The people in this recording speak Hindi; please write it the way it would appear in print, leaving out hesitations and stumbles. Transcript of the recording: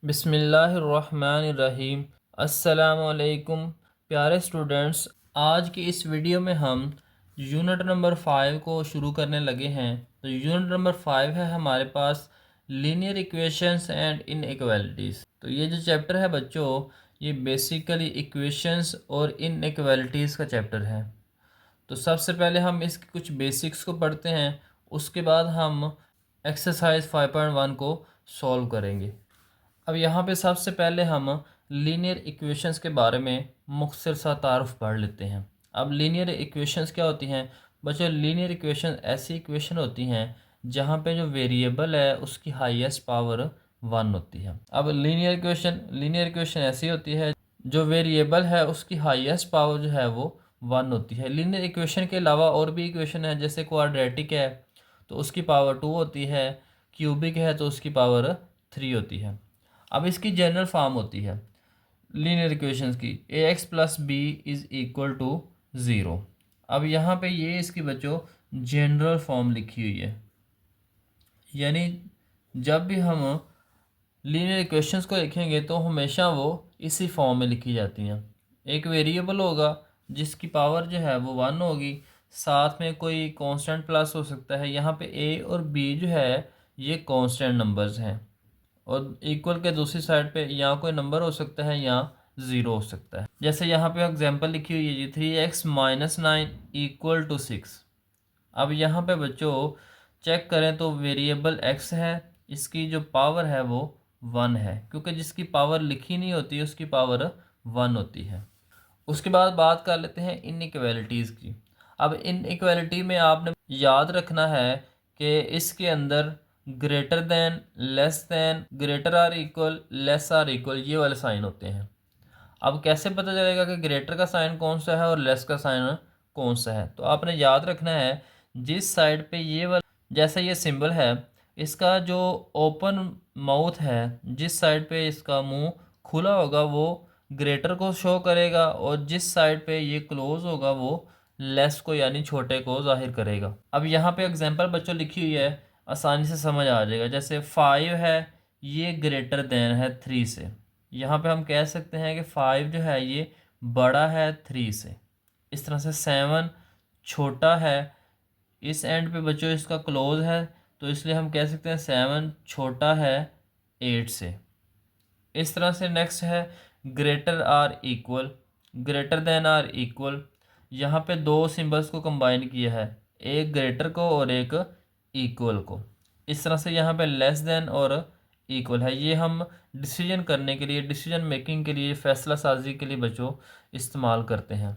बिस्मिल्लाहिर्रहमानिर्रहीम। अस्सलामुअलैकुम प्यारे स्टूडेंट्स, आज की इस वीडियो में हम यूनिट नंबर 5 को शुरू करने लगे हैं। तो यूनिट नंबर 5 है हमारे पास लीनियर इक्वेशंस एंड इनइक्वालिटीज़। तो ये जो चैप्टर है बच्चों, ये बेसिकली इक्वेशंस और इनइक्वालिटीज़ का चैप्टर है। तो सबसे पहले हम इसके कुछ बेसिक्स को पढ़ते हैं, उसके बाद हम एक्सरसाइज 5.1 को सॉल्व करेंगे। अब यहाँ पे सबसे पहले हम लीनियर इक्वेशंस के बारे में मुख्तसर सा तारुफ पढ़ लेते हैं। अब लीनियर इक्वेशंस क्या होती हैं बच्चों? लीनियर इक्वेशन ऐसी इक्वेशन होती हैं जहाँ पे जो वेरिएबल है उसकी हाईएस्ट पावर 1 होती है। अब लीनियर इक्वेशन ऐसी होती है जो वेरिएबल है उसकी हाईएस्ट पावर जो है वो 1 होती है। लीनियर इक्वेशन के अलावा और भी इक्वेशन है, जैसे क्वाड्रेटिक है तो उसकी पावर 2 होती है, क्यूबिक है तो उसकी पावर 3 होती है। अब इसकी जनरल फॉर्म होती है लीनियर इक्वेशंस की, a x plus b is equal to zero. अब यहाँ पे ये इसकी बच्चों जनरल फॉर्म लिखी हुई है, यानी जब भी हम लीनियर इक्वेशंस को लिखेंगे तो हमेशा वो इसी फॉर्म में लिखी जाती हैं। एक वेरिएबल होगा जिसकी पावर जो है वो 1 होगी, साथ में कोई कांस्टेंट प्लस हो सकता है। यहाँ पे ए और बी जो है ये कांस्टेंट नंबर्स हैं, और इक्वल के दूसरी साइड पे यहाँ कोई नंबर हो सकता है या ज़ीरो हो सकता है। जैसे यहाँ पे एग्जांपल लिखी हुई है जी, 3x-9 इक्वल टू 6। अब यहाँ पे बच्चों चेक करें तो वेरिएबल x है, इसकी जो पावर है वो 1 है, क्योंकि जिसकी पावर लिखी नहीं होती उसकी पावर 1 होती है। उसके बाद बात कर लेते हैं इनइक्वालिटीज़ की। अब इनइक्वालिटी में आपने याद रखना है कि इसके अंदर greater than, less than, greater or equal, less or equal, ये वाले साइन होते हैं। अब कैसे पता चलेगा कि ग्रेटर का साइन कौन सा है और लेस का साइन कौन सा है? तो आपने याद रखना है जिस साइड पे ये वाला, जैसे ये सिंबल है, इसका जो ओपन माउथ है, जिस साइड पे इसका मुंह खुला होगा वो ग्रेटर को शो करेगा, और जिस साइड पे ये क्लोज होगा वो लेस को यानी छोटे को जाहिर करेगा। अब यहाँ पे एग्जांपल बच्चों लिखी हुई है, आसानी से समझ आ जाएगा। जैसे 5 है, ये ग्रेटर देन है 3 से। यहाँ पे हम कह सकते हैं कि 5 जो है ये बड़ा है 3 से। इस तरह से 7 छोटा है, इस एंड पे बच्चों इसका क्लोज है, तो इसलिए हम कह सकते हैं 7 छोटा है 8 से। इस तरह से नेक्स्ट है greater or equal, greater than or equal. यहाँ पे दो सिंबल्स को कंबाइन किया है, एक ग्रेटर को और एक इक्वल को। इस तरह से यहाँ पे लेस देन और इक्वल है, ये हम डिसीजन करने के लिए, डिसीजन मेकिंग के लिए, फैसला साजी के लिए बच्चों इस्तेमाल करते हैं।